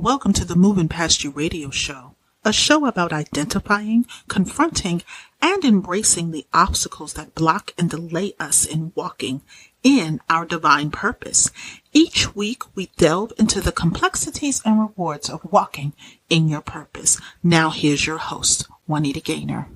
Welcome to the Moving Past You radio show, a show about identifying, confronting, and embracing the obstacles that block and delay us in walking in our divine purpose. Each week, we delve into the complexities and rewards of walking in your purpose. Now, here's your host, Juanita Gaynor.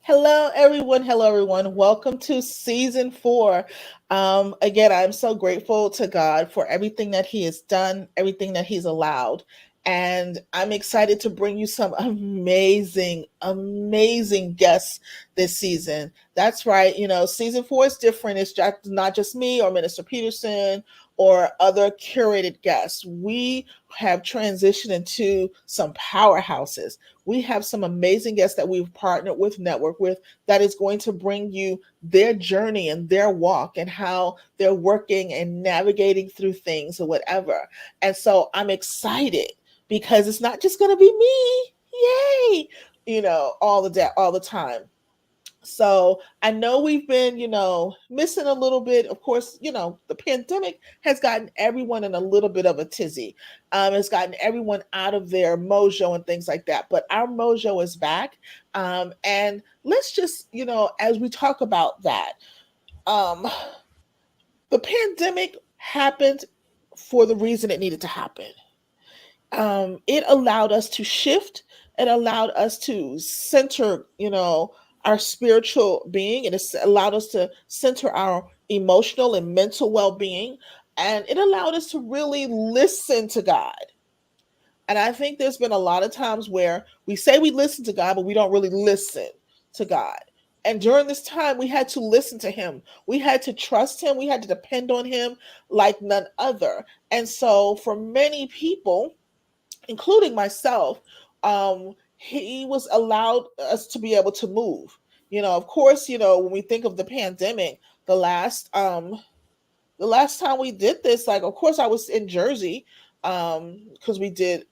Hello, everyone. Hello, everyone. Welcome to season 4. Again, I'm so grateful to God for everything that He has done, everything that He's allowed. And I'm excited to bring you some amazing, amazing guests this season. That's right. Season 4 is different. It's not just me or Minister Peterson or other curated guests. We have transitioned into some powerhouses. We have some amazing guests that we've partnered with, network with, that is going to bring you their journey and their walk and how they're working and navigating through things or whatever. And so I'm excited because it's not just going to be me, yay, all the time. So I know we've been, missing a little bit. Of course, the pandemic has gotten everyone in a little bit of a tizzy. It's gotten everyone out of their mojo and things like that. But our mojo is back. And let's just, as we talk about that, the pandemic happened for the reason it needed to happen. It allowed us to shift. It allowed us to center, our spiritual being. It has allowed us to center our emotional and mental well-being. And it allowed us to really listen to God. And I think there's been a lot of times where we say we listen to God, but we don't really listen to God. And during this time, we had to listen to Him. We had to trust Him. We had to depend on Him like none other. And so for many people, including myself, He was allowed us to be able to move. Of course, when we think of the pandemic, the last time we did this, of course I was in Jersey, because we did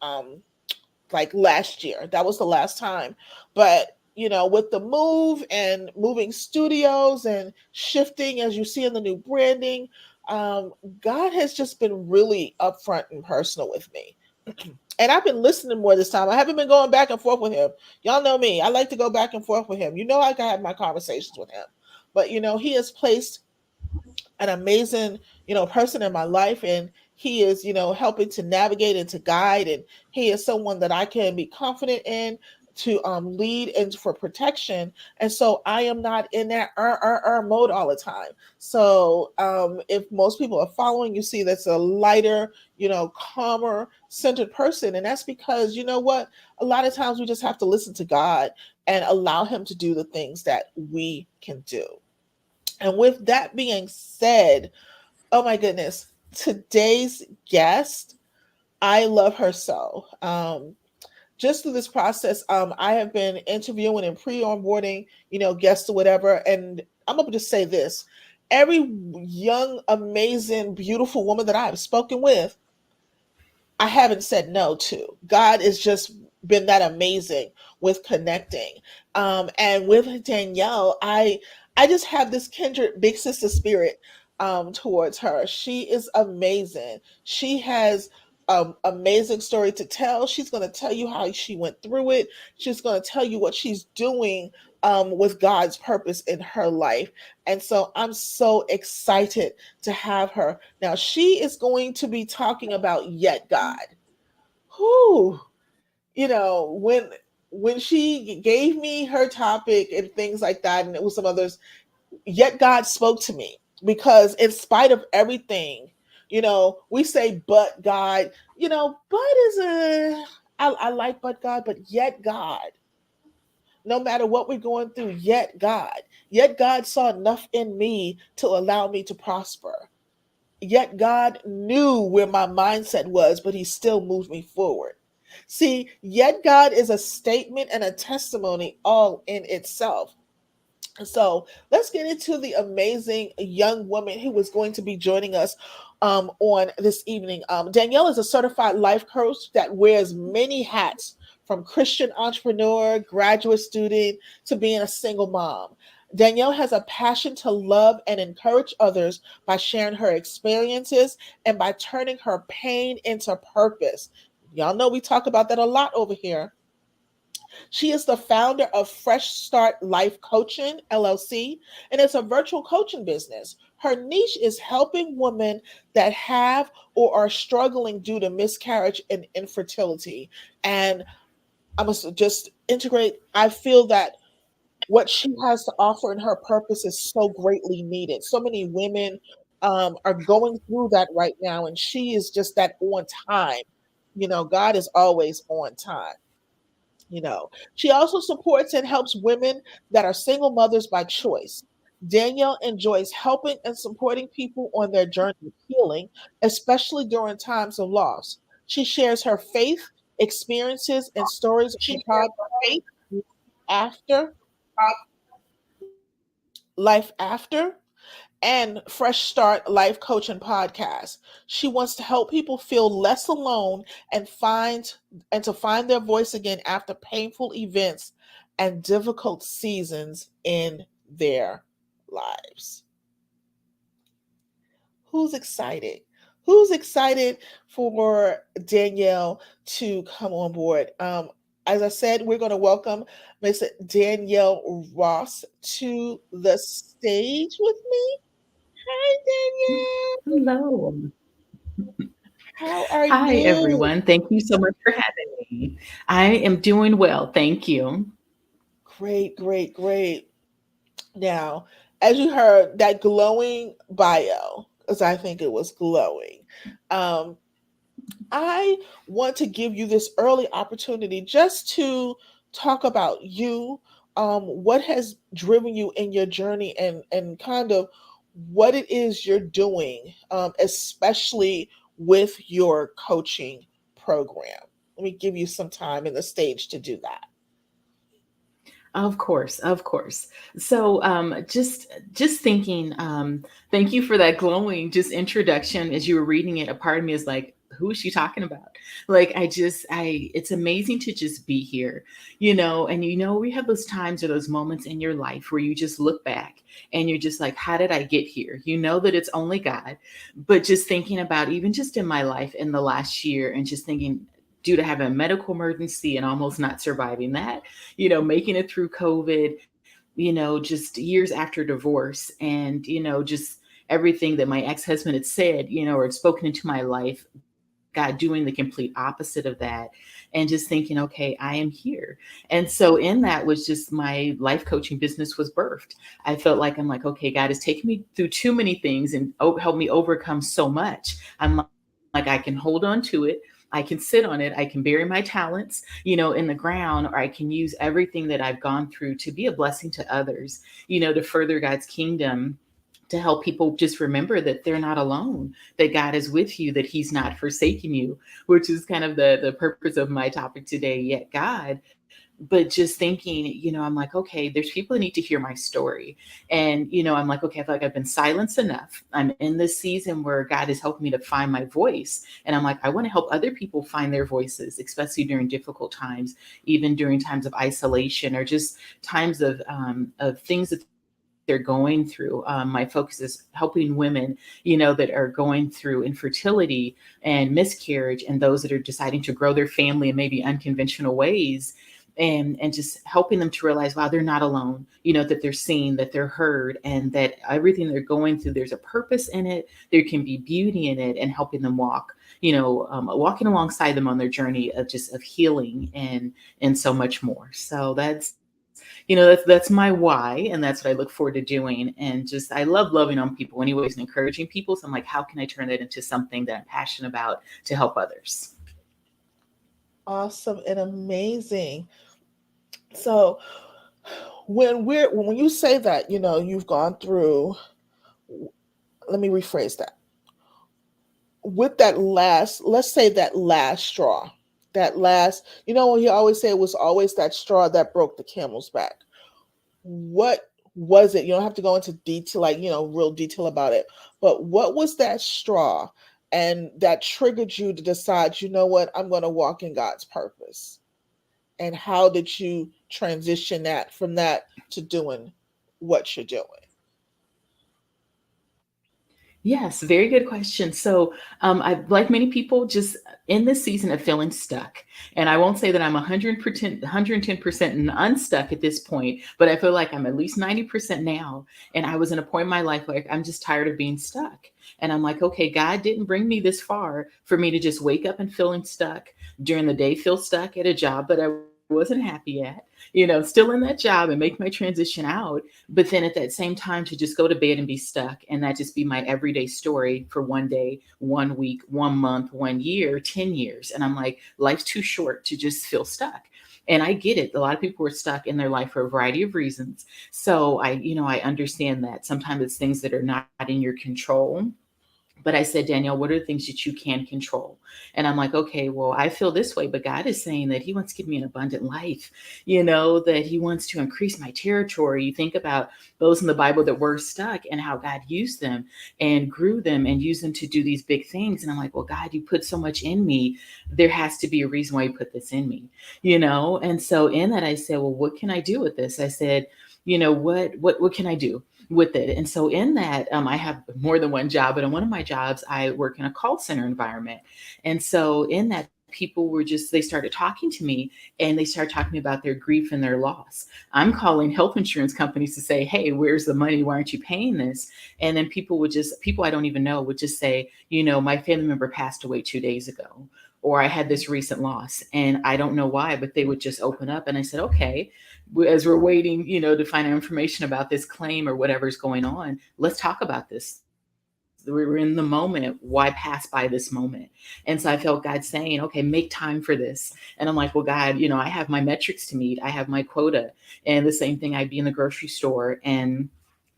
last year. That was the last time. But with the move and moving studios and shifting, as you see in the new branding, God has just been really upfront and personal with me. And I've been listening more this time. I haven't been going back and forth with Him. Y'all know me. I like to go back and forth with Him. I can have my conversations with Him. But, He has placed an amazing, person in my life. And He is, helping to navigate and to guide. And He is someone that I can be confident in to lead and for protection. And so I am not in that mode all the time. So if most people are following, you see that's a lighter, calmer, centered person. And that's because, what? A lot of times we just have to listen to God and allow Him to do the things that we can do. And with that being said, oh my goodness, today's guest, I love her so. Just through this process, I have been interviewing and pre-onboarding, guests or whatever. And I'm going to just say this. Every young, amazing, beautiful woman that I have spoken with, I haven't said no to. God has just been that amazing with connecting. And with Danielle, I just have this kindred big sister spirit towards her. She is amazing. She has amazing story to tell. She's going to tell you how she went through it. She's going to tell you what she's doing with God's purpose in her life. And so I'm so excited to have her. Now, she is going to be talking about Yet God. Whew. When she gave me her topic and things like that, and it was some others, Yet God spoke to me, because in spite of everything, we say, but God, but is I like but God, but yet God. No matter what we're going through, yet God saw enough in me to allow me to prosper. Yet God knew where my mindset was, but He still moved me forward. See, yet God is a statement and a testimony all in itself. So let's get into the amazing young woman who is going to be joining us on this evening. Danielle is a certified life coach that wears many hats, from Christian entrepreneur, graduate student, to being a single mom. Danielle has a passion to love and encourage others by sharing her experiences and by turning her pain into purpose. Y'all know we talk about that a lot over here. She is the founder of Fresh Start Life Coaching, LLC, and it's a virtual coaching business. Her niche is helping women that have or are struggling due to miscarriage and infertility. And I must just integrate, I feel that what she has to offer in her purpose is so greatly needed. So many women are going through that right now, and she is just that on time. God is always on time. She also supports and helps women that are single mothers by choice. Danielle enjoys helping and supporting people on their journey of healing, especially during times of loss. She shares her faith, experiences, and stories on the podcast after life after and Fresh Start Life Coaching Podcast. She wants to help people feel less alone and to find their voice again after painful events and difficult seasons in their lives. Who's excited? Who's excited for Danielle to come on board? As I said, we're going to welcome Miss Danielle Ross to the stage with me. Hi, Danielle. Hello. How are Hi, you? everyone. Thank you so much for having me. I am doing well. Thank you. Great, great, great. Now, as you heard, that glowing bio, because I think it was glowing. Um, I want to give you this early opportunity just to talk about you, what has driven you in your journey, and kind of what it is you're doing, especially with your coaching program. Let me give you some time in the stage to do that. Of course, of course. So, just thinking. Thank you for that glowing just introduction. As you were reading it, a part of me is like, who is she talking about? Like, it's amazing to just be here, And we have those times or those moments in your life where you just look back and you're just like, how did I get here? You know that it's only God, but just thinking about even just in my life in the last year, and just thinking, due to having a medical emergency and almost not surviving that, making it through COVID, just years after divorce, and, just everything that my ex husband had said, or had spoken into my life, God doing the complete opposite of that, and just thinking, okay, I am here. And so in that was just my life coaching business was birthed. I felt like I'm like, okay, God has taken me through too many things and helped me overcome so much. I'm like, I can hold on to it. I can sit on it. I can bury my talents, in the ground, or I can use everything that I've gone through to be a blessing to others, to further God's kingdom, to help people just remember that they're not alone, that God is with you, that He's not forsaken you, which is kind of the purpose of my topic today, yet God. But just thinking, I'm like, okay, there's people that need to hear my story. And, I'm like, okay, I feel like I've been silenced enough. I'm in this season where God has helped me to find my voice. And I'm like, I want to help other people find their voices, especially during difficult times, even during times of isolation, or just times of things that they're going through. My focus is helping women, that are going through infertility and miscarriage, and those that are deciding to grow their family in maybe unconventional ways, and just helping them to realize, wow, they're not alone, that they're seen, that they're heard, and that everything they're going through, there's a purpose in it, there can be beauty in it, and helping them walk, walking alongside them on their journey of healing, and so much more. So that's my why, and that's what I look forward to doing. And just, I love loving on people anyways and encouraging people. So I'm like, how can I turn that into something that I'm passionate about to help others? Awesome and amazing. So when you say that, you've gone through, let me rephrase that. With that last, let's say that last straw, that last, when you always say it was always that straw that broke the camel's back. What was it? You don't have to go into detail, like, real detail about it, but what was that straw and that triggered you to decide, you know what, I'm going to walk in God's purpose? And how did you transition that from that to doing what you're doing? Yes, very good question. So, I, like many people, just in this season of feeling stuck, and I won't say that I'm 100%, 110% unstuck at this point, but I feel like I'm at least 90% now. And I was in a point in my life like I'm just tired of being stuck, and I'm like, okay, God didn't bring me this far for me to just wake up and feeling stuck during the day, feel stuck at a job that I wasn't happy at, still in that job and make my transition out, but then at that same time to just go to bed and be stuck and that just be my everyday story for one day, 1 week, 1 month, 1 year, 10 years. And I'm like, life's too short to just feel stuck. And I get it. A lot of people are stuck in their life for a variety of reasons. So I understand that sometimes it's things that are not in your control. But I said, Danielle, what are the things that you can control? And I'm like, okay, well, I feel this way, but God is saying that He wants to give me an abundant life, that He wants to increase my territory. You think about those in the Bible that were stuck and how God used them and grew them and used them to do these big things. And I'm like, well, God, you put so much in me. There has to be a reason why you put this in me. And so in that, I said, well, what can I do with this? I said, what can I do with it? And so in that, I have more than one job, but in one of my jobs, I work in a call center environment. And so in that, people they started talking to me and they started talking to me about their grief and their loss. I'm calling health insurance companies to say, hey, where's the money? Why aren't you paying this? And then people I don't even know would just say, my family member passed away 2 days ago, or I had this recent loss and I don't know why, but they would just open up. And I said, okay, as we're waiting, to find out information about this claim or whatever's going on, let's talk about this. We're in the moment. Why pass by this moment? And so I felt God saying, okay, make time for this. And I'm like, well, God, I have my metrics to meet. I have my quota. And the same thing, I'd be in the grocery store and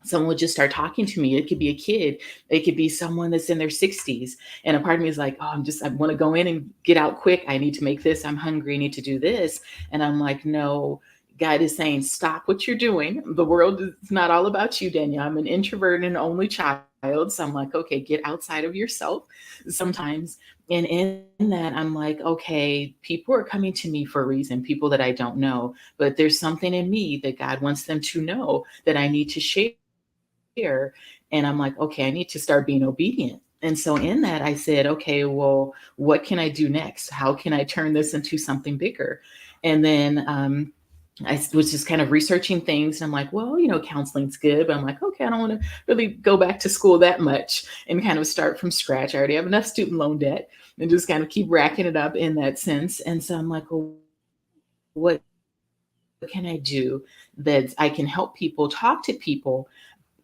someone would just start talking to me. It could be a kid. It could be someone that's in their 60s. And a part of me is like, oh, I want to go in and get out quick. I need to make this. I'm hungry. I need to do this. And I'm like, no, God is saying, stop what you're doing. The world is not all about you, Danielle. I'm an introvert and only child. So I'm like, okay, get outside of yourself sometimes. And in that, I'm like, okay, people are coming to me for a reason, people that I don't know, but there's something in me that God wants them to know that I need to share. And I'm like, okay, I need to start being obedient. And so in that, I said, okay, well, what can I do next? How can I turn this into something bigger? And then I was just kind of researching things. And I'm like, well, counseling's good. But I'm like, okay, I don't want to really go back to school that much and kind of start from scratch. I already have enough student loan debt and just kind of keep racking it up in that sense. And so I'm like, well, what can I do that I can help people, talk to people,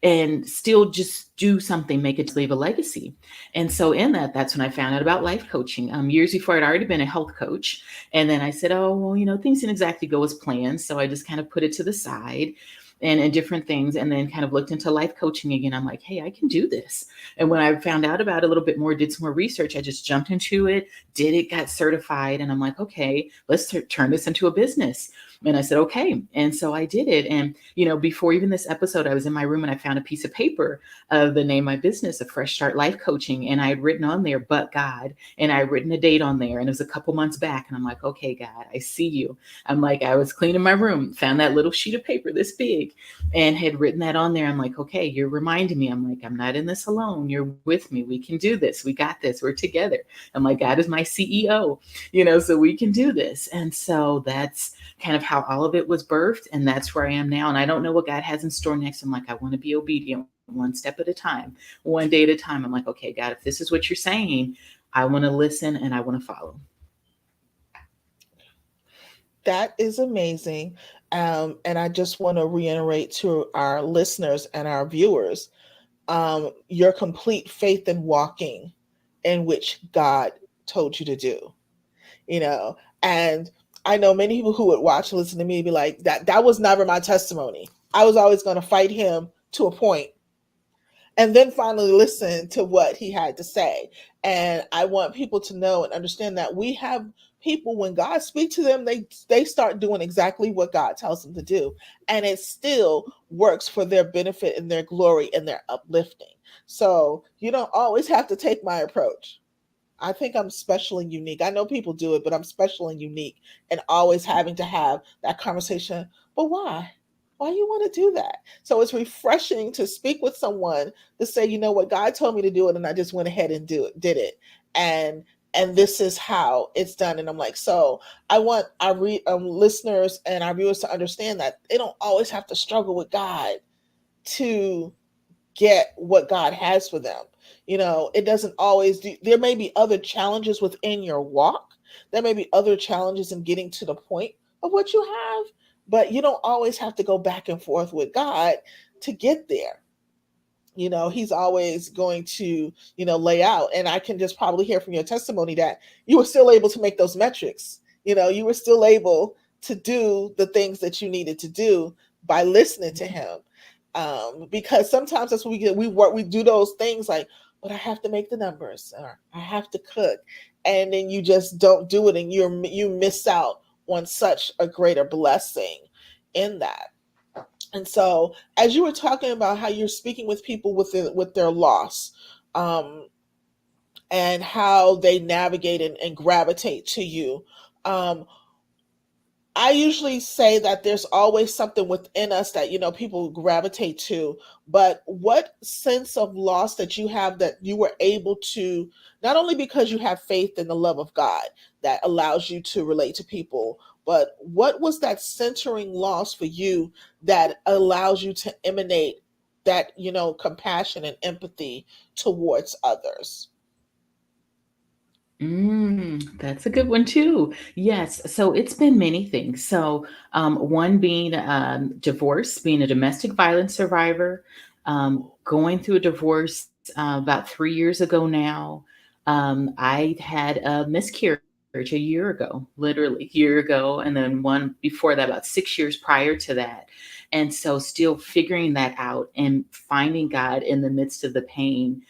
and still just do something, make it, leave a legacy. And so in that, that's when I found out about life coaching. Years before, I'd already been a health coach. And then I said, oh, well, things didn't exactly go as planned. So I just kind of put it to the side and different things, and then kind of looked into life coaching again. I'm like, hey, I can do this. And when I found out about it a little bit more, did some more research, I just jumped into it, did it, got certified. And I'm like, okay, let's turn this into a business. And I said, okay. And so I did it. And, before even this episode, I was in my room and I found a piece of paper of the name of my business, of Fresh Start Life Coaching. And I had written on there, but God, and I had written a date on there. And it was a couple months back. And I'm like, okay, God, I see you. I'm like, I was cleaning my room, found that little sheet of paper this big and had written that on there. I'm like, okay, you're reminding me. I'm like, I'm not in this alone. You're with me. We can do this. We got this. We're together. I'm like, God is my CEO, so we can do this. And so that's kind of how all of it was birthed. And that's where I am now. And I don't know what God has in store next. I'm like, I want to be obedient, one step at a time, one day at a time. I'm like, okay, God, if this is what you're saying, I want to listen and I want to follow. That is amazing. And I just want to reiterate to our listeners and our viewers, your complete faith in walking in which God told you to do, and I know many people who would watch and listen to me be like, that was never my testimony. I was always going to fight him to a point and then finally listen to what he had to say. And I want people to know and understand that we have people, when God speaks to them, they start doing exactly what God tells them to do. And it still works for their benefit and their glory and their uplifting. So you don't always have to take my approach. I think I'm special and unique. I know people do it, but I'm special and unique and always having to have that conversation. But why? Why you want to do that? So it's refreshing to speak with someone to say, you know what, God told me to do it, and I just went ahead and did it, and this is how it's done. And I'm like, so I want our listeners and our viewers to understand that they don't always have to struggle with God to get what God has for them. You know, it doesn't always do, there may be other challenges within your walk. There may be other challenges in getting to the point of what you have, but you don't always have to go back and forth with God to get there. You know, he's always going to, you know, lay out. And I can just probably hear from your testimony that you were still able to make those metrics. You know, you were still able to do the things that you needed to do by listening to him. Because sometimes that's what we get. We do those things like, but I have to make the numbers, or I have to cook, and then you just don't do it, and you miss out on such a greater blessing in that. And so, as you were talking about how you're speaking with people with their loss, um, and how they navigate and gravitate to you, um, I usually say that there's always something within us that, you know, people gravitate to. But what sense of loss that you have that you were able to, not only because you have faith in the love of God that allows you to relate to people, but what was that centering loss for you that allows you to emanate that, you know, compassion and empathy towards others? That's a good one too. Yes. So it's been many things. So one being divorce, being a domestic violence survivor, going through a divorce about 3 years ago now. I had a miscarriage a year ago, literally a year ago, and then one before that, about 6 years prior to that. And so still figuring that out and finding God in the midst of the pain.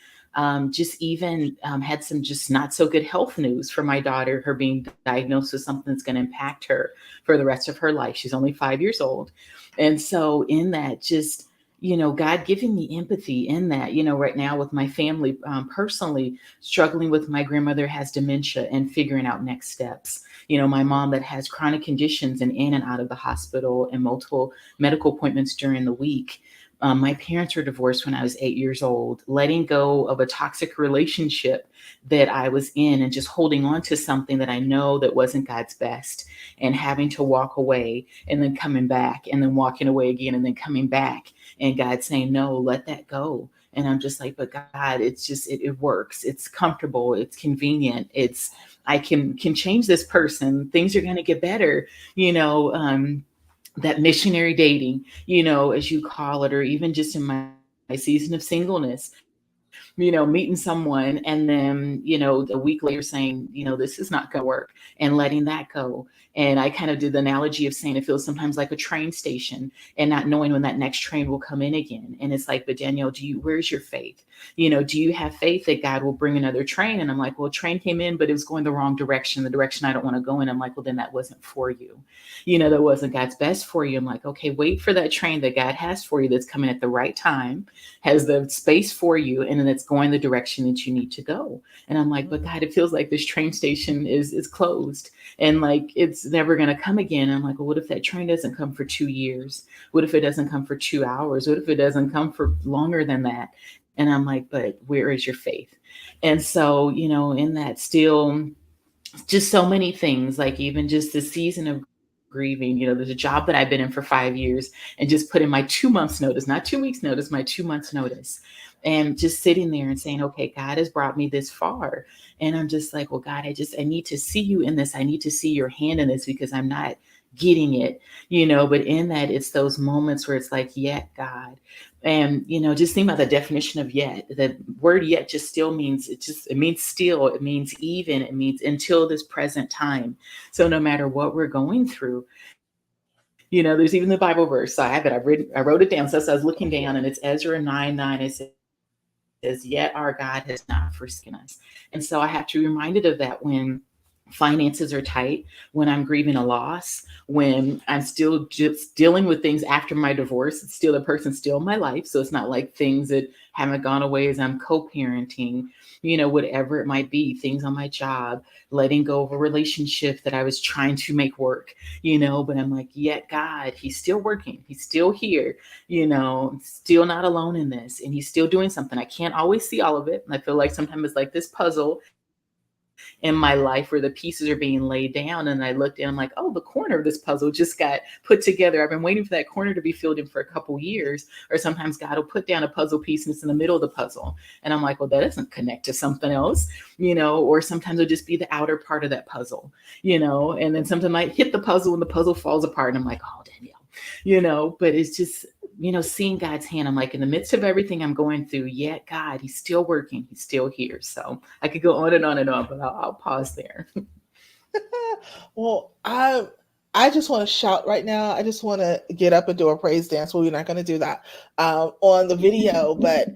Just even had some just not so good health news for my daughter, her being diagnosed with something that's going to impact her for the rest of her life. She's only 5 years old. And so in that, just, you know, God giving me empathy in that, you know, right now with my family, personally struggling with my grandmother has dementia and figuring out next steps. You know, my mom that has chronic conditions and in and out of the hospital and multiple medical appointments during the week. My parents were divorced when I was 8 years old, letting go of a toxic relationship that I was in and just holding on to something that I know that wasn't God's best and having to walk away and then coming back and then walking away again and then coming back and God saying, no, let that go. And I'm just like, but God, it's just, it works. It's comfortable. It's convenient. I can change this person. Things are going to get better, you know, that missionary dating, you know, as you call it, or even just in my season of singleness, you know, meeting someone and then, you know, a week later saying, you know, this is not going to work and letting that go. And I kind of did the analogy of saying it feels sometimes like a train station and not knowing when that next train will come in again. And it's like, but Danielle, where's your faith? You know, do you have faith that God will bring another train? And I'm like, well, train came in, but it was going the wrong direction, the direction I don't want to go in. I'm like, well, then that wasn't for you. You know, that wasn't God's best for you. I'm like, okay, wait for that train that God has for you that's coming at the right time, has the space for you, and then it's going the direction that you need to go. And I'm like, but God, it feels like this train station is closed and like it's never going to come again. I'm like, well, what if that train doesn't come for 2 years? What if it doesn't come for 2 hours? What if it doesn't come for longer than that? And I'm like, but where is your faith? And so, you know, in that still just so many things, like even just the season of grieving, you know, there's a job that I've been in for 5 years and just put in my 2 months notice, not 2 weeks notice, my 2 months notice. And just sitting there and saying, okay, God has brought me this far. And I'm just like, well, God, I need to see you in this. I need to see your hand in this because I'm not getting it, you know, but in that it's those moments where it's like, yet God. And, you know, just think about the definition of yet. The word yet just still means, it means still, it means even, it means until this present time. So no matter what we're going through, you know, there's even the Bible verse. So I have it. I wrote it down. So as I was looking down and it's Ezra 9:9. It says, yet our God has not forsaken us. And so I have to be reminded of that when finances are tight, when I'm grieving a loss, when I'm still just dealing with things after my divorce. It's still a person still in my life. So it's not like things that haven't gone away as I'm co-parenting, whatever it might be, things on my job, letting go of a relationship that I was trying to make work, but I'm like, yet God, he's still working. He's still here, still not alone in this. And he's still doing something. I can't always see all of it. I feel like sometimes it's like this puzzle in my life where the pieces are being laid down. And I looked and I'm like, oh, the corner of this puzzle just got put together. I've been waiting for that corner to be filled in for a couple years. Or sometimes God will put down a puzzle piece and it's in the middle of the puzzle. And I'm like, well, that doesn't connect to something else, or sometimes it'll just be the outer part of that puzzle, and then sometimes I hit the puzzle and the puzzle falls apart. And I'm like, oh, Danielle, but it's just, seeing God's hand. I'm like, in the midst of everything I'm going through, yet God, he's still working. He's still here. So I could go on and on and on, but I'll pause there. Well, I just want to shout right now. I just want to get up and do a praise dance. Well, we're not going to do that on the video, but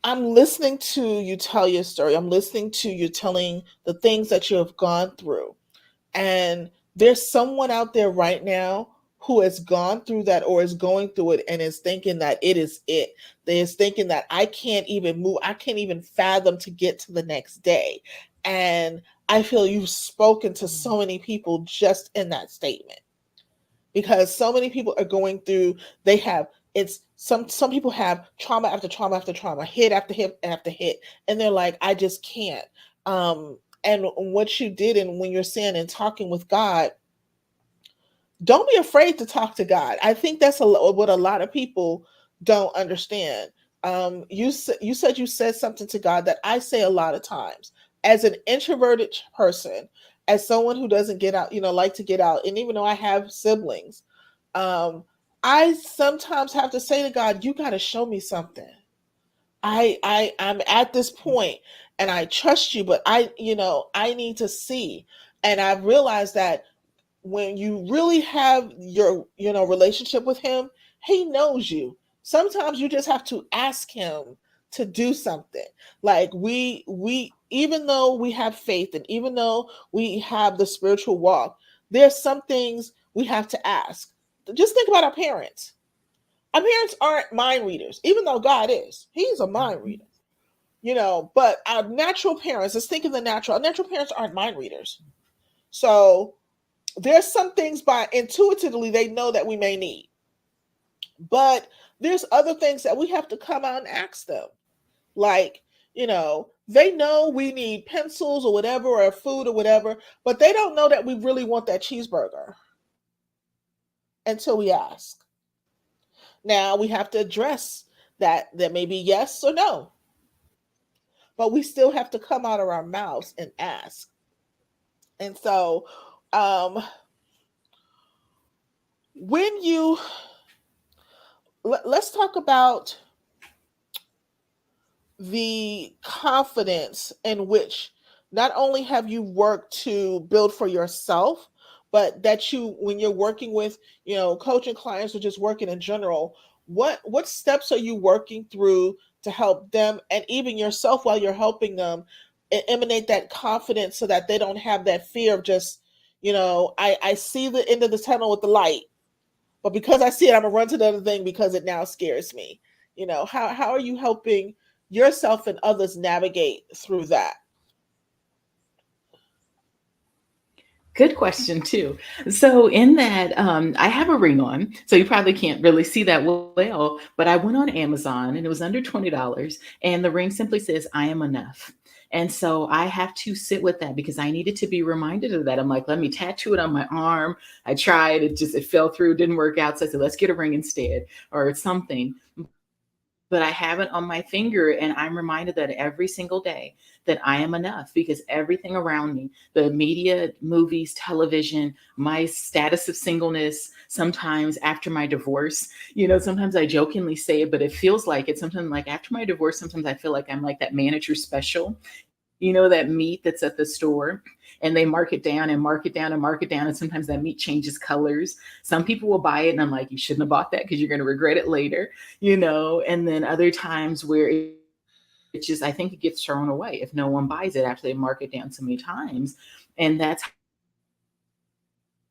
I'm listening to you tell your story. I'm listening to you telling the things that you have gone through. And there's someone out there right now who has gone through that or is going through it and is thinking that it is it. They is thinking that I can't even move. I can't even fathom to get to the next day. And I feel you've spoken to so many people just in that statement, because so many people are going through, some people have trauma after trauma after trauma, hit after hit after hit. And they're like, I just can't. And what you did, and when you're saying and talking with God, don't be afraid to talk to God. I think that's what a lot of people don't understand. You said you said something to God that I say a lot of times. As an introverted person, as someone who doesn't get out, like to get out, and even though I have siblings, I sometimes have to say to God, you got to show me something. I'm at this point and I trust you, but I need to see. And I've realized that when you really have your, relationship with him, he knows you. Sometimes you just have to ask him to do something. Like we even though we have faith and even though we have the spiritual walk, there's some things we have to ask. Just think about our parents. Our parents aren't mind readers, even though God is. He's a mind reader. But our natural parents, let's think of the natural. Our natural parents aren't mind readers. So there's some things by intuitively they know that we may need. But there's other things that we have to come out and ask them. Like, they know we need pencils or whatever, or food or whatever, but they don't know that we really want that cheeseburger until we ask. Now we have to address that may be yes or no. But we still have to come out of our mouths and ask. And so when you let's talk about the confidence in which not only have you worked to build for yourself, but that when you're working with, coaching clients or just working in general, what steps are you working through to help them and even yourself while you're helping them emanate that confidence so that they don't have that fear of just, I see the end of the tunnel with the light, but because I see it, I'm gonna run to the other thing because it now scares me. How are you helping yourself and others navigate through that? Good question too. So in that, I have a ring on, so you probably can't really see that well, but I went on Amazon and it was under $20, and the ring simply says, I am enough. And so I have to sit with that because I needed to be reminded of that. I'm like, let me tattoo it on my arm. I tried, it fell through, didn't work out. So I said, let's get a ring instead or something. But I have it on my finger, and I'm reminded that every single day that I am enough, because everything around me, the media, movies, television, my status of singleness, sometimes after my divorce, sometimes I jokingly say it, but it feels like it. Sometimes like after my divorce, sometimes I feel like I'm like that manager special, that meat that's at the store, and they mark it down and mark it down and mark it down. And sometimes that meat changes colors. Some people will buy it and I'm like, you shouldn't have bought that because you're going to regret it later, and then other times where it's it just, I think it gets thrown away if no one buys it after they mark it down so many times. And that's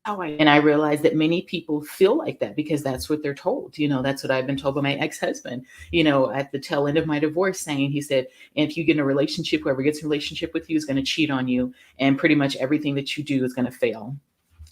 how I realized that many people feel like that because that's what they're told. That's what I've been told by my ex-husband, at the tail end of my divorce, saying, he said, if you get in a relationship, whoever gets in a relationship with you is going to cheat on you. And pretty much everything that you do is going to fail.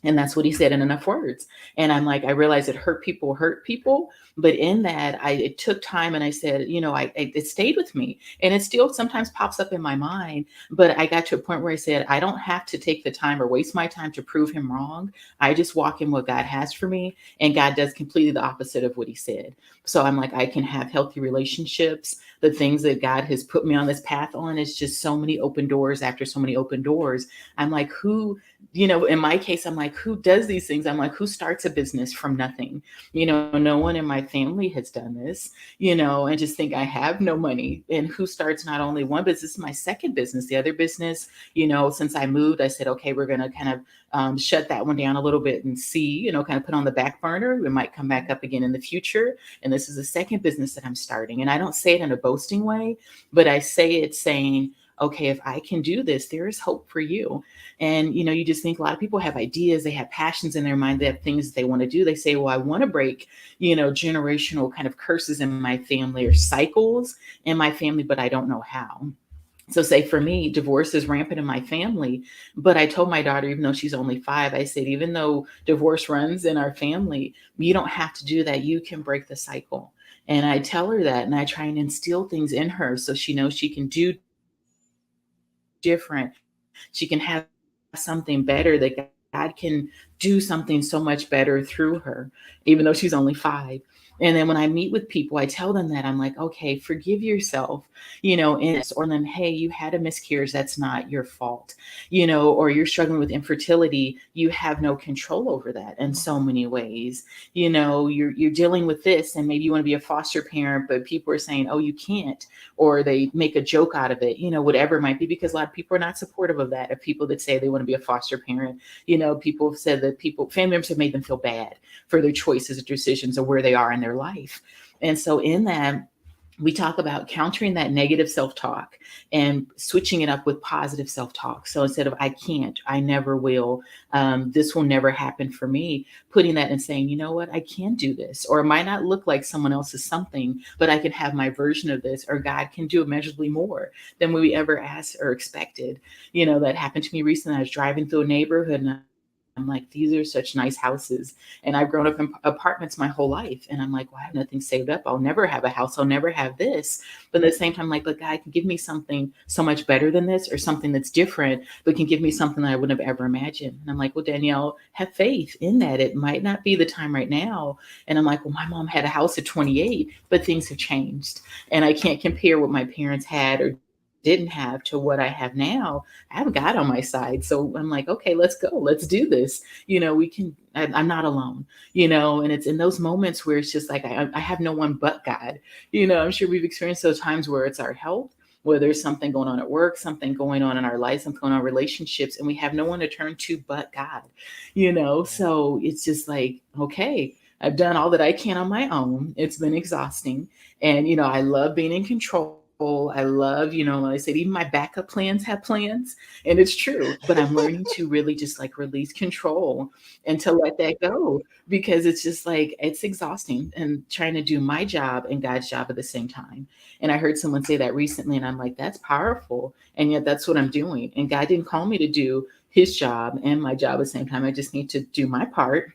And that's what he said in enough words. And I'm like, I realized it hurt people. But in that, it took time. And I said, it stayed with me. And it still sometimes pops up in my mind. But I got to a point where I said, I don't have to take the time or waste my time to prove him wrong. I just walk in what God has for me. And God does completely the opposite of what he said. So I'm like, I can have healthy relationships. The things that God has put me on this path on is just so many open doors after so many open doors. I'm like, in my case, I'm like, who does these things? I'm like, who starts a business from nothing? No one in my family has done this, and just think I have no money. And who starts not only one business, this is my second business. The other business, since I moved, I said, okay, we're going to kind of shut that one down a little bit and see, kind of put on the back burner. We might come back up again in the future. And this is the second business that I'm starting. And I don't say it in a boasting way, but I say it saying, okay, if I can do this, there is hope for you. And, you just think a lot of people have ideas, they have passions in their mind, they have things they want to do. They say, well, I want to break, generational kind of curses in my family or cycles in my family, but I don't know how. So say for me, divorce is rampant in my family, but I told my daughter, even though she's only 5, I said, even though divorce runs in our family, you don't have to do that. You can break the cycle. And I tell her that, and I try and instill things in her so she knows she can do different. She can have something better, that God can do something so much better through her, even though she's only 5. And then when I meet with people, I tell them that I'm like, okay, forgive yourself, or them, hey, you had a miscarriage. That's not your fault, or you're struggling with infertility. You have no control over that in so many ways. You're dealing with this, and maybe you want to be a foster parent, but people are saying, oh, you can't, or they make a joke out of it, whatever it might be, because a lot of people are not supportive of that, of people that say they want to be a foster parent. People have said that family members have made them feel bad for their choices or decisions or where they are in their life. And so in that, we talk about countering that negative self-talk and switching it up with positive self-talk. So instead of I can't, I never will, this will never happen for me, putting that and saying, you know what, I can do this. Or it might not look like someone else's something, but I can have my version of this, or God can do immeasurably more than we ever asked or expected. That happened to me recently. I was driving through a neighborhood, and I'm like, these are such nice houses. And I've grown up in apartments my whole life. And I'm like, well, I have nothing saved up. I'll never have a house. I'll never have this. But at the same time, I'm like, but God can give me something so much better than this, or something that's different, but can give me something that I wouldn't have ever imagined. And I'm like, well, Danielle, have faith in that. It might not be the time right now. And I'm like, well, my mom had a house at 28, but things have changed. And I can't compare what my parents had or didn't have to what I have now. I have God on my side. So I'm like, okay, let's go. Let's do this. I'm not alone, and it's in those moments where it's just like, I have no one but God. I'm sure we've experienced those times where it's our health, where there's something going on at work, something going on in our lives, something going on in relationships, and we have no one to turn to but God, So it's just like, okay, I've done all that I can on my own. It's been exhausting. And, I love being in control. I love, when I said even my backup plans have plans, and it's true, but I'm learning to really just like release control and to let that go, because it's just like, it's exhausting and trying to do my job and God's job at the same time. And I heard someone say that recently, and I'm like, that's powerful. And yet that's what I'm doing. And God didn't call me to do his job and my job at the same time. I just need to do my part,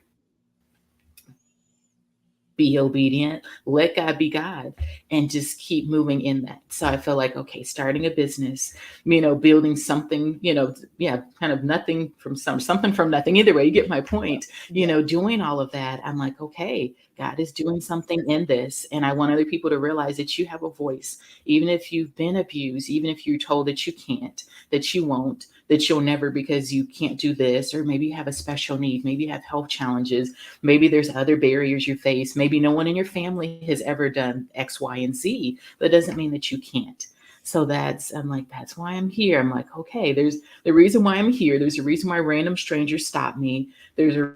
be obedient, let God be God, and just keep moving in that. So I feel like, okay, starting a business, building something, kind of nothing from something from nothing. Either way, you get my point. Doing all of that, I'm like, okay, God is doing something in this. And I want other people to realize that you have a voice, even if you've been abused, even if you're told that you can't, that you won't, that you'll never because you can't do this, or maybe you have a special need, maybe you have health challenges, maybe there's other barriers you face, maybe no one in your family has ever done X, Y, and Z. That doesn't mean that you can't. So I'm like, that's why I'm here. I'm like, okay, there's the reason why I'm here. There's a reason why random strangers stop me. There's a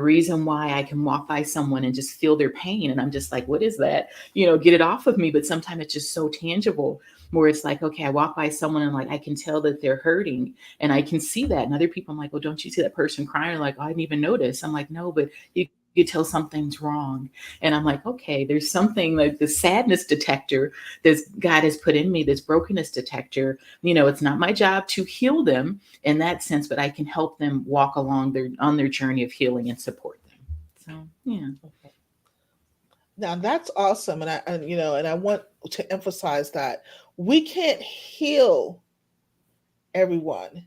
reason why I can walk by someone and just feel their pain. And I'm just like, what is that? Get it off of me. But sometimes it's just so tangible where it's like, okay, I walk by someone and like, I can tell that they're hurting and I can see that. And other people, I'm like, well, don't you see that person crying? Like, oh, I didn't even notice. I'm like, no, but you tell something's wrong. And I'm like, okay, there's something like the sadness detector that God has put in me, this brokenness detector. It's not my job to heal them in that sense, but I can help them walk along on their journey of healing and support them. So, yeah. Now that's awesome, and I want to emphasize that we can't heal everyone.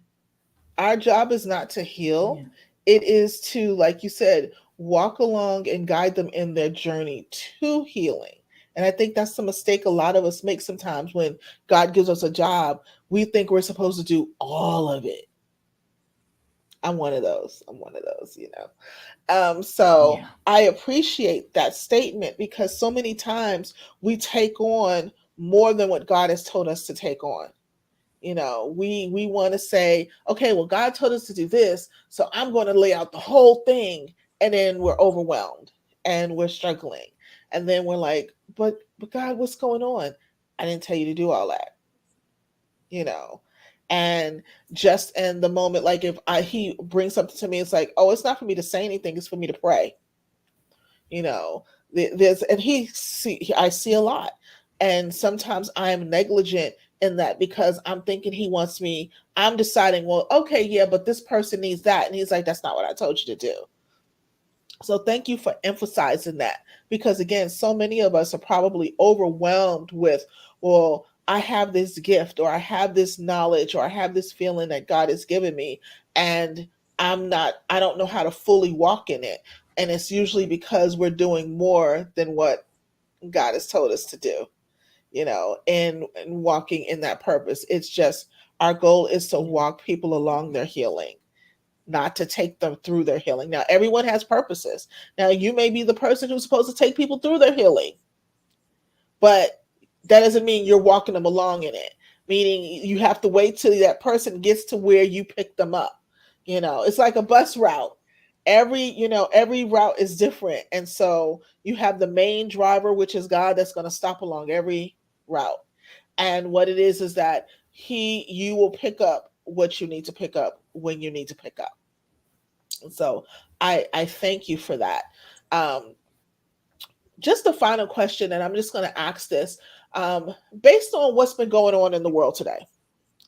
Our job is not to heal; it is to, like you said, walk along and guide them in their journey to healing. And I think that's the mistake a lot of us make sometimes when God gives us a job. We think we're supposed to do all of it. I'm one of those. So Yeah. I appreciate that statement because so many times we take on more than what God has told us to take on. We want to say, okay, well, God told us to do this, so I'm going to lay out the whole thing, and then we're overwhelmed and we're struggling, and then we're like, but God, what's going on? I didn't tell you to do all that, you know. And just in the moment, like if he brings something to me, it's like, oh, it's not for me to say anything; it's for me to pray. you know there's and I see a lot, and sometimes I'm negligent in that because I'm thinking he wants me. I'm deciding, well, okay, yeah, but this person needs that, and he's like, that's not what I told you to do. So thank you for emphasizing that, because again, so many of us are probably overwhelmed with, well, I have this gift, or I have this knowledge, or I have this feeling that God has given me, and I don't know how to fully walk in it. And it's usually because we're doing more than what God has told us to do, and walking in that purpose. It's just our goal is to walk people along their healing, not to take them through their healing. Now, everyone has purposes. Now, you may be the person who's supposed to take people through their healing, but that doesn't mean you're walking them along in it. Meaning you have to wait till that person gets to where you pick them up. It's like a bus route. Every route is different. And so you have the main driver, which is God, that's going to stop along every route. And what it is that you will pick up what you need to pick up when you need to pick up. So I thank you for that. Um, just a final question, and I'm just going to ask this, based on what's been going on in the world today.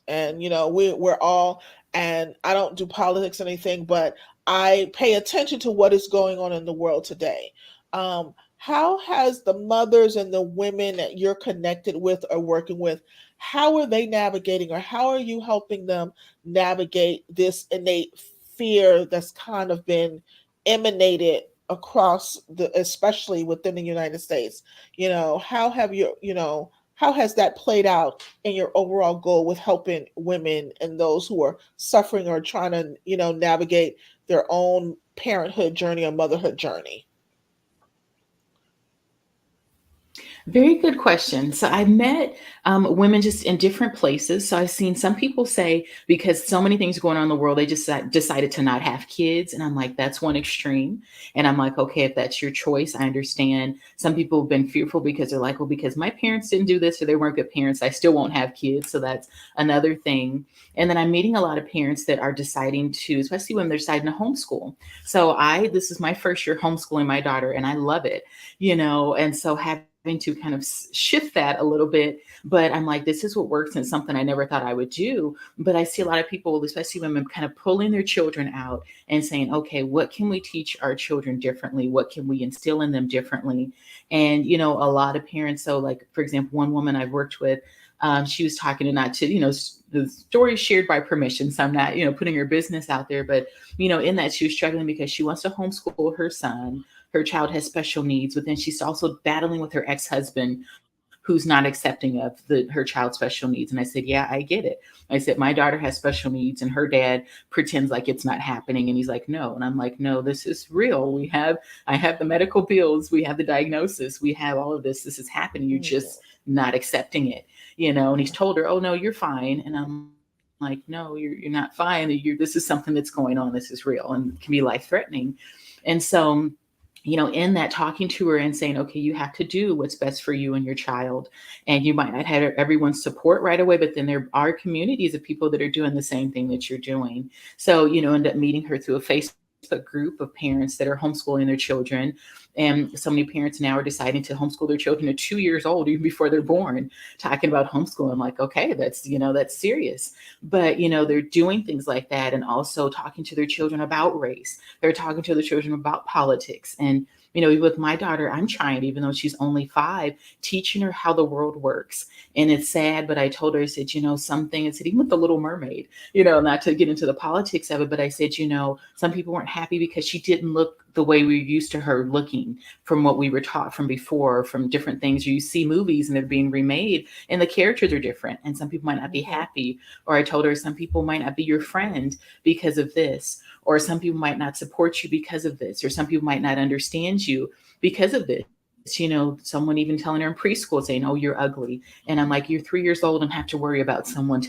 And we're all, and I don't do politics or anything, but I pay attention to what is going on in the world today. How has the mothers and the women that you're connected with or working with, how are they navigating, or how are you helping them navigate this innate fear that's kind of been emanated across especially within the United States? How have how has that played out in your overall goal with helping women and those who are suffering or trying to, navigate their own parenthood journey or motherhood journey? Very good question. So I met women just in different places. So I've seen some people say because so many things going on in the world, they just decided to not have kids. And I'm like, that's one extreme. And I'm like, okay, if that's your choice, I understand. Some people have been fearful because they're like, well, because my parents didn't do this or they weren't good parents, I still won't have kids. So that's another thing. And then I'm meeting a lot of parents that are deciding to, especially when they're deciding to homeschool. So this is my first year homeschooling my daughter, and I love it, and so having to kind of shift that a little bit. But I'm like, this is what works, and something I never thought I would do. But I see a lot of people, especially women, kind of pulling their children out and saying, okay, what can we teach our children differently? What can we instill in them differently? And, a lot of parents, so like, for example, one woman I've worked with, she was talking to not to, the story is shared by permission. So I'm not, putting her business out there, but, in that she was struggling because she wants to homeschool her son. Her child has special needs, but then she's also battling with her ex-husband who's not accepting of her child's special needs. And I said, yeah, I get it. I said, my daughter has special needs and her dad pretends like it's not happening. And he's like, no. And I'm like, no, this is real. I have the medical bills. We have the diagnosis. We have all of this. This is happening. You're just not accepting it, and he's told her, oh no, you're fine. And I'm like, no, you're not fine. This is something that's going on. This is real and can be life threatening. And so, in that, talking to her and saying, okay, you have to do what's best for you and your child. And you might not have everyone's support right away, but then there are communities of people that are doing the same thing that you're doing. So, end up meeting her through a Facebook group of parents that are homeschooling their children. And so many parents now are deciding to homeschool their children at 2 years old, even before they're born, talking about homeschooling. I'm like, okay, that's serious. But, they're doing things like that, and also talking to their children about race. They're talking to their children about politics. And, with my daughter, I'm trying, even though she's only 5, teaching her how the world works. And it's sad, but I told her, I said, something, I said, even with the Little Mermaid, not to get into the politics of it, but I said, some people weren't happy because she didn't look the way we were used to her looking from what we were taught from before, from different things. You see movies and they're being remade and the characters are different, and some people might not be happy. Or I told her, some people might not be your friend because of this, or some people might not support you because of this, or some people might not understand you because of this. Someone even telling her in preschool saying, oh, you're ugly. And I'm like, you're 3 years old and have to worry about someone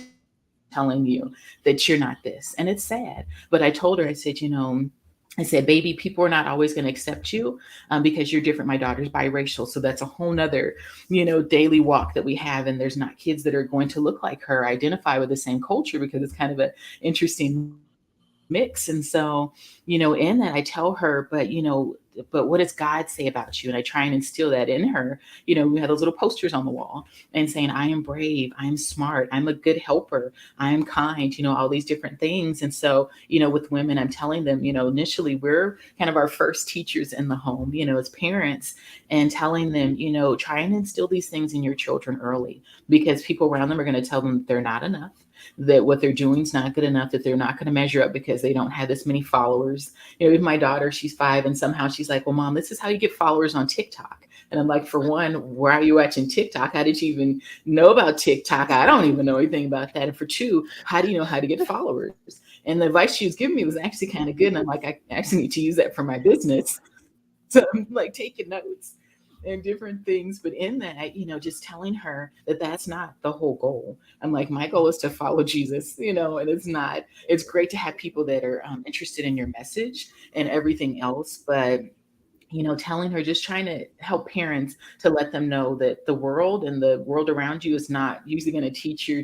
telling you that you're not this. And it's sad. But I told her, I said, baby, people are not always going to accept you because you're different. My daughter's biracial. So that's a whole nother, daily walk that we have. And there's not kids that are going to look like her, identify with the same culture, because it's kind of an interesting mix. And so, in that, I tell her, but what does God say about you? And I try and instill that in her. We have those little posters on the wall and saying, I am brave, I'm smart, I'm a good helper, I am kind, all these different things. And so, with women, I'm telling them, initially we're kind of our first teachers in the home, as parents, and telling them, try and instill these things in your children early, because people around them are going to tell them that they're not enough, that what they're doing is not good enough, that they're not going to measure up because they don't have this many followers. With my daughter, she's 5, and somehow she's like, well, Mom, this is how you get followers on TikTok. And I'm like, for one, why are you watching TikTok? How did you even know about TikTok? I don't even know anything about that. And for 2, how do you know how to get followers? And the advice she was giving me was actually kind of good. And I'm like, I actually need to use that for my business. So I'm like taking notes and different things. But in that, just telling her that that's not the whole goal. I'm like, my goal is to follow Jesus, and it's great to have people that are interested in your message and everything else. But, telling her, just trying to help parents to let them know that the world and the world around you is not usually going to teach your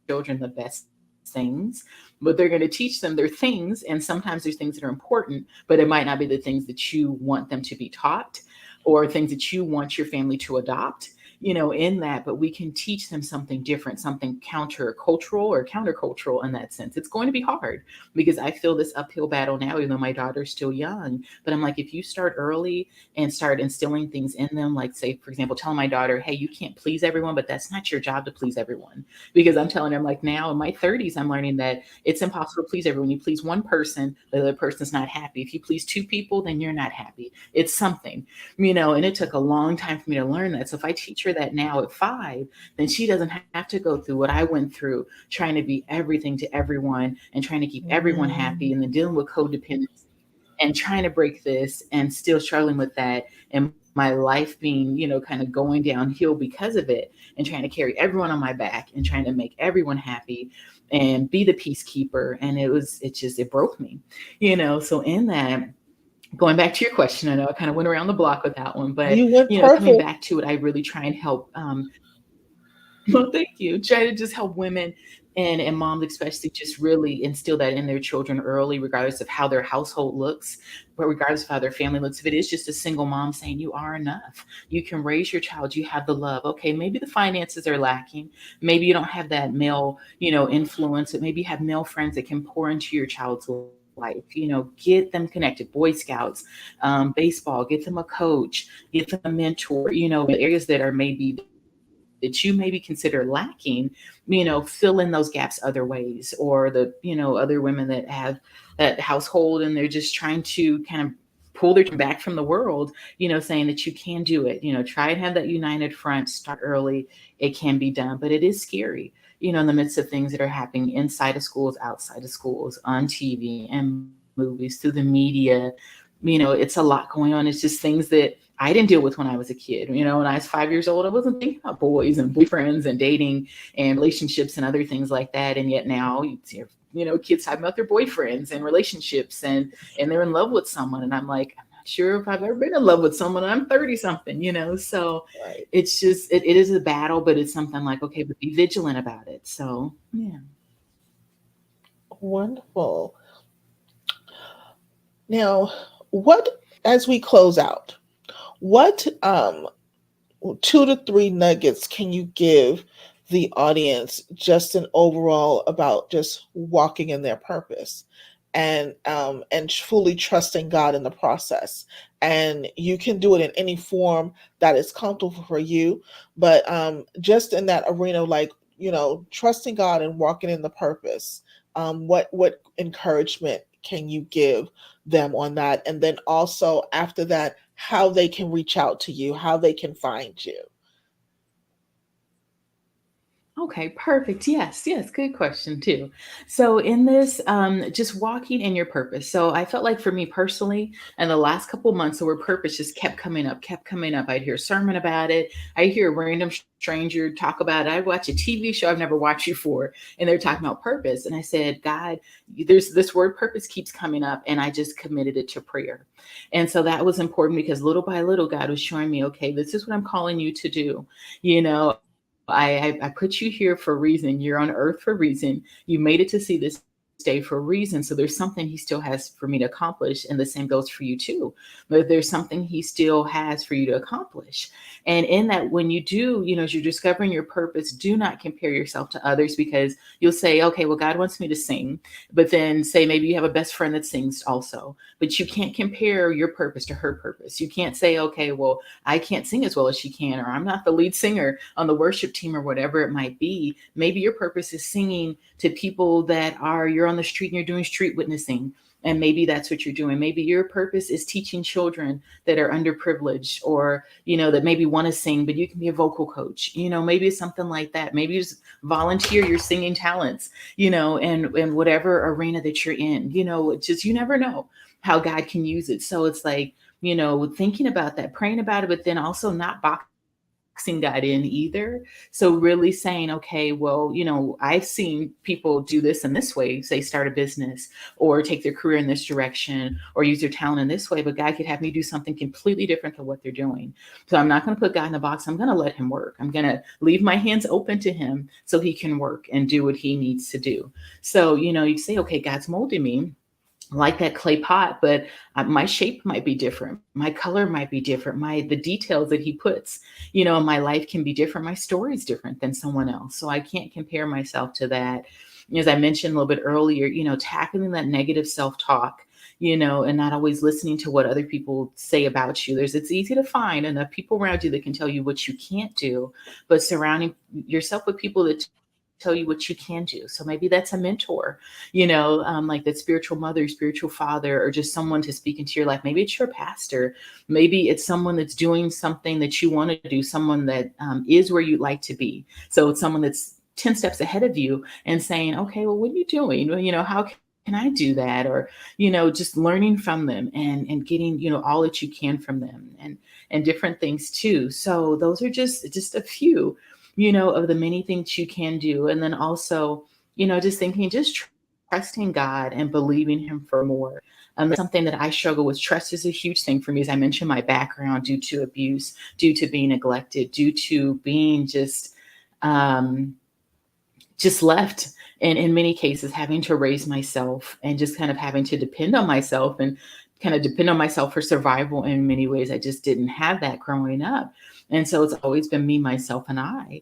children the best things, but they're going to teach them their things. And sometimes there's things that are important, but it might not be the things that you want them to be taught, or things that you want your family to adopt, in that. But we can teach them something different, something countercultural in that sense. It's going to be hard, because I feel this uphill battle now, even though my daughter's still young. But I'm like, if you start early and start instilling things in them, like, say, for example, telling my daughter, hey, you can't please everyone, but that's not your job to please everyone. Because I'm telling her, I'm like, now in my 30s, I'm learning that it's impossible to please everyone. You please one person, the other person's not happy. If you please 2 people, then you're not happy. It's something, and it took a long time for me to learn that. So if I teach her that now at 5, then she doesn't have to go through what I went through, trying to be everything to everyone and trying to keep everyone happy, and then dealing with codependency and trying to break this and still struggling with that, and my life being, kind of going downhill because of it, and trying to carry everyone on my back and trying to make everyone happy and be the peacekeeper. And it broke me, so in that, going back to your question, I know I kind of went around the block with that one, but You went coming perfect. back to it, I really try and help. Well, thank you. Try to just help women and moms, especially, just really instill that in their children early, regardless of how their household looks, but regardless of how their family looks. If it is just a single mom saying, you are enough, you can raise your child, you have the love. Okay, maybe the finances are lacking. Maybe you don't have that male, influence, but maybe you have male friends that can pour into your child's life, get them connected, Boy Scouts, baseball, get them a coach, get them a mentor, areas that are maybe that you maybe consider lacking, fill in those gaps other ways. Or the, other women that have that household and they're just trying to kind of pull their back from the world, saying that you can do it, try and have that united front, start early. It can be done, but it is scary, in the midst of things that are happening inside of schools, outside of schools, on TV and movies, through the media. It's a lot going on. It's just things that I didn't deal with when I was a kid. When I was 5 years old, I wasn't thinking about boys and boyfriends and dating and relationships and other things like that. And yet now kids talking about their boyfriends and relationships, and they're in love with someone. And I'm like, I'm not sure if I've ever been in love with someone. I'm 30 something. So Right. it's just, it is a battle, but it's something like, okay, but be vigilant about it. So yeah. Wonderful. Now, as we close out, what 2 to 3 nuggets can you give the audience, just an overall, about just walking in their purpose, and fully trusting God in the process? And you can do it in any form that is comfortable for you, but just in that arena, like, trusting God and walking in the purpose. What encouragement can you give them on that? And then also after that, how they can reach out to you, how they can find you. Okay, perfect. Yes, yes, good question too. So in this, just walking in your purpose. So I felt like for me personally, in the last couple of months, the word purpose just kept coming up, kept coming up. I'd hear a sermon about it. I hear a random stranger talk about it. I watch a TV show I've never watched before, and they're talking about purpose. And I said, God, there's this word purpose keeps coming up, and I just committed it to prayer. And so that was important because little by little, God was showing me, okay, this is what I'm calling you to do. You know, I put you here for a reason. You're on earth for a reason. You made it to see this day for a reason. So there's something he still has for me to accomplish. And the same goes for you too. But there's something he still has for you to accomplish. And in that, when you do, as you're discovering your purpose, do not compare yourself to others, because you'll say, okay, well, God wants me to sing. But then say maybe you have a best friend that sings also. But you can't compare your purpose to her purpose. You can't say, okay, well, I can't sing as well as she can, or I'm not the lead singer on the worship team, or whatever it might be. Maybe your purpose is singing to people you're on the street and you're doing street witnessing. And maybe that's what you're doing. Maybe your purpose is teaching children that are underprivileged, or, that maybe want to sing, but you can be a vocal coach. Maybe it's something like that. Maybe you just volunteer your singing talents, and whatever arena that you're in, just, you never know how God can use it. So it's like, thinking about that, praying about it, but then also not boxing God in either. So really saying, okay, well, I've seen people do this in this way, say start a business or take their career in this direction or use their talent in this way, but God could have me do something completely different than what they're doing. So I'm not going to put God in a box. I'm going to let him work. I'm going to leave my hands open to him so he can work and do what he needs to do. So, you say, okay, God's molding me like that clay pot, but my shape might be different. My color might be different. The details that he puts, in my life can be different. My story is different than someone else. So I can't compare myself to that. As I mentioned a little bit earlier, tackling that negative self-talk, and not always listening to what other people say about you. It's easy to find enough people around you that can tell you what you can't do, but surrounding yourself with people that tell you what you can do. So maybe that's a mentor, like that spiritual mother, spiritual father, or just someone to speak into your life. Maybe it's your pastor. Maybe it's someone that's doing something that you want to do, someone that is where you'd like to be. So it's someone that's 10 steps ahead of you and saying, okay, well, what are you doing? Well, how can I do that? Or, just learning from them and getting, all that you can from them, and different things too. So those are just a few, of the many things you can do. And then also, just thinking, just trusting God and believing him for more. That's something that I struggle with. Trust is a huge thing for me. As I mentioned, my background due to abuse, due to being neglected, due to being just left, and in many cases having to raise myself and just kind of having to depend on myself and kind of depend on myself for survival. In many ways, I just didn't have that growing up. And so it's always been me, myself, and I.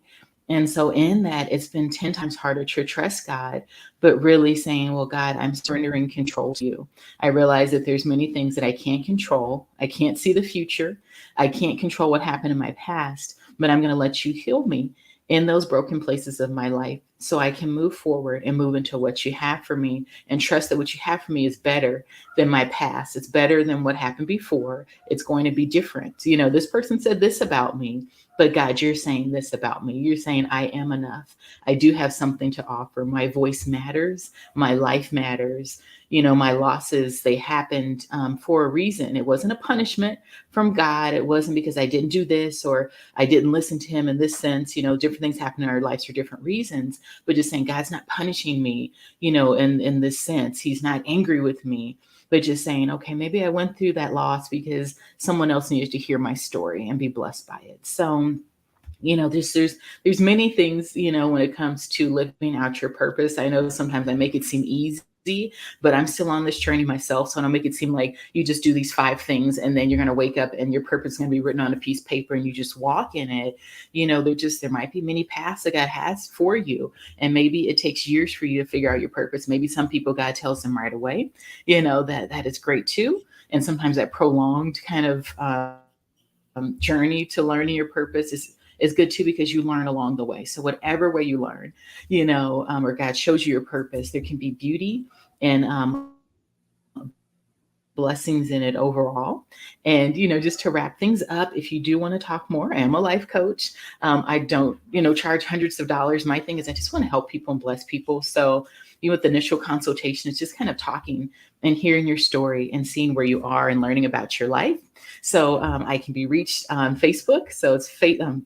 And so in that, it's been 10 times harder to trust God, but really saying, well, God, I'm surrendering control to you. I realize that there's many things that I can't control. I can't see the future. I can't control what happened in my past, but I'm going to let you heal me in those broken places of my life so I can move forward and move into what you have for me, and trust that what you have for me is better than my past. It's better than what happened before. It's going to be different. This person said this about me, but God, you're saying this about me. You're saying I am enough. I do have something to offer. My voice matters. My life matters. My losses, they happened for a reason. It wasn't a punishment from God. It wasn't because I didn't do this or I didn't listen to him in this sense. Different things happen in our lives for different reasons, but just saying God's not punishing me, in this sense. He's not angry with me, but just saying, okay, maybe I went through that loss because someone else needed to hear my story and be blessed by it. So, there's many things, when it comes to living out your purpose. I know sometimes I make it seem easy, but I'm still on this journey myself. So I don't make it seem like you just do these 5 things and then you're going to wake up and your purpose is going to be written on a piece of paper and you just walk in it. There might be many paths that God has for you. And maybe it takes years for you to figure out your purpose. Maybe some people God tells them right away, that is great too. And sometimes that prolonged kind of journey to learning your purpose is good too, because you learn along the way. So whatever way you learn, or God shows you your purpose, there can be beauty and blessings in it overall. And, just to wrap things up, if you do want to talk more, I am a life coach. I don't, charge hundreds of dollars. My thing is I just want to help people and bless people. So with the initial consultation, it's just kind of talking and hearing your story and seeing where you are and learning about your life. So I can be reached on Facebook. So it's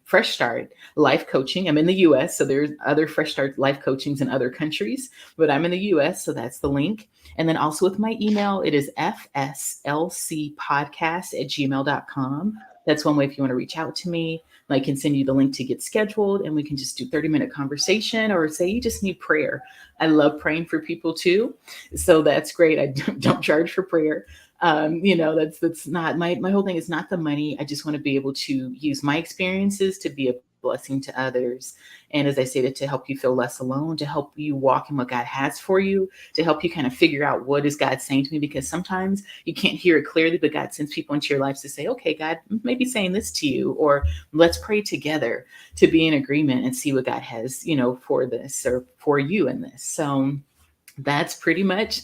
Fresh Start Life Coaching. I'm in the US, so there's other Fresh Start Life Coachings in other countries, but I'm in the US, so that's the link. And then also with my email, it is fslcpodcast@gmail.com. That's one way if you want to reach out to me. I can send you the link to get scheduled and we can just do 30-minute conversation, or say you just need prayer. I love praying for people too. So that's great. I don't charge for prayer. That's not my whole thing is not the money. I just want to be able to use my experiences to be a blessing to others. And as I stated, to help you feel less alone, to help you walk in what God has for you, to help you kind of figure out what is God saying to me, because sometimes you can't hear it clearly, but God sends people into your lives to say, okay, God may be saying this to you, or let's pray together to be in agreement and see what God has, for this or for you in this. So that's pretty much,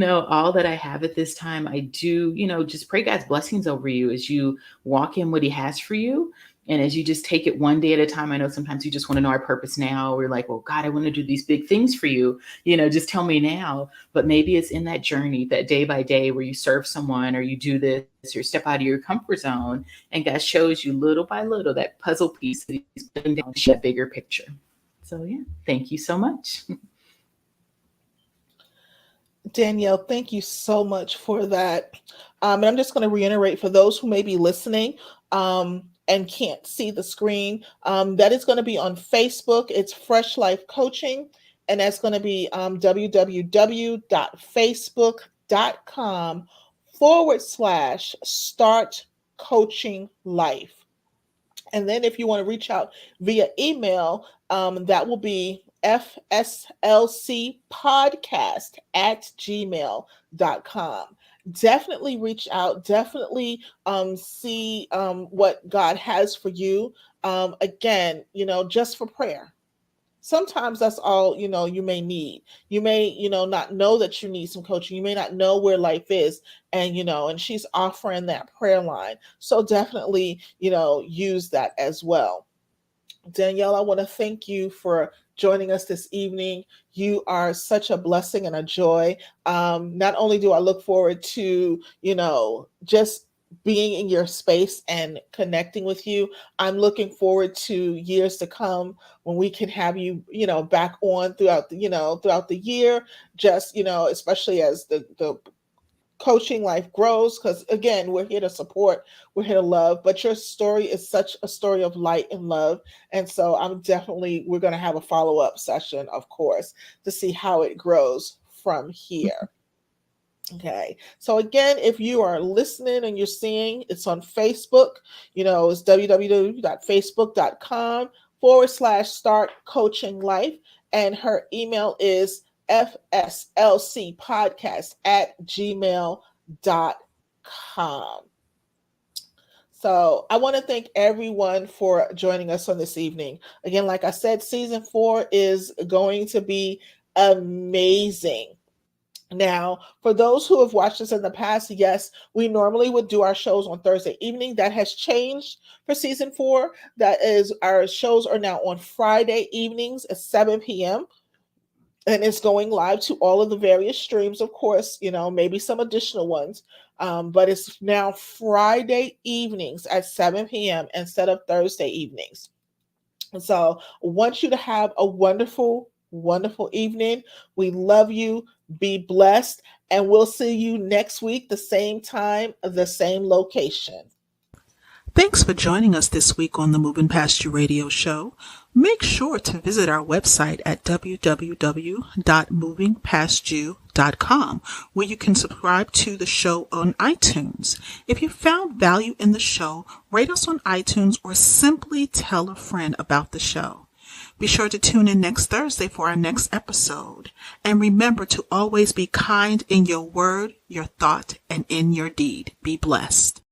all that I have at this time. I do, just pray God's blessings over you as you walk in what he has for you. And as you just take it one day at a time. I know sometimes you just want to know our purpose now. We're like, well, God, I want to do these big things for you. Just tell me now. But maybe it's in that journey, that day by day where you serve someone or you do this or step out of your comfort zone. And God shows you little by little that puzzle piece that he's putting down to that bigger picture. So yeah, thank you so much. Danielle, thank you so much for that. And I'm just going to reiterate for those who may be listening and can't see the screen, that is going to be on Facebook. It's Fresh Life Coaching, and that's going to be www.facebook.com/start coaching life. And then if you want to reach out via email, that will be fslcpodcast@gmail.com. Definitely reach out. Definitely see what God has for you. Again, just for prayer. Sometimes that's all, you may need. You may, not know that you need some coaching. You may not know where life is. And, and she's offering that prayer line. So definitely, use that as well. Danielle, I want to thank you for joining us this evening. You are such a blessing and a joy. Not only do I look forward to, just being in your space and connecting with you, I'm looking forward to years to come when we can have you, back on throughout the year, just, especially as the coaching life grows, because again, we're here to support, we're here to love, but your story is such a story of light and love. And so we're going to have a follow-up session, of course, to see how it grows from here. Okay. So again, if you are listening and you're seeing, it's on Facebook, it's www.facebook.com/start coaching life. And her email is fslcpodcast@gmail.com. So I want to thank everyone for joining us on this evening. Again, like I said, season 4 is going to be amazing. Now, for those who have watched us in the past, yes, we normally would do our shows on Thursday evening. That has changed for season 4. That is, our shows are now on Friday evenings at 7 p.m. And it's going live to all of the various streams, of course, maybe some additional ones. But it's now Friday evenings at 7 p.m. instead of Thursday evenings. And so I want you to have a wonderful, wonderful evening. We love you. Be blessed. And we'll see you next week, the same time, the same location. Thanks for joining us this week on the Moving Past You radio show. Make sure to visit our website at www.movingpastyou.com, where you can subscribe to the show on iTunes. If you found value in the show, rate us on iTunes or simply tell a friend about the show. Be sure to tune in next Thursday for our next episode. And remember to always be kind in your word, your thought, and in your deed. Be blessed.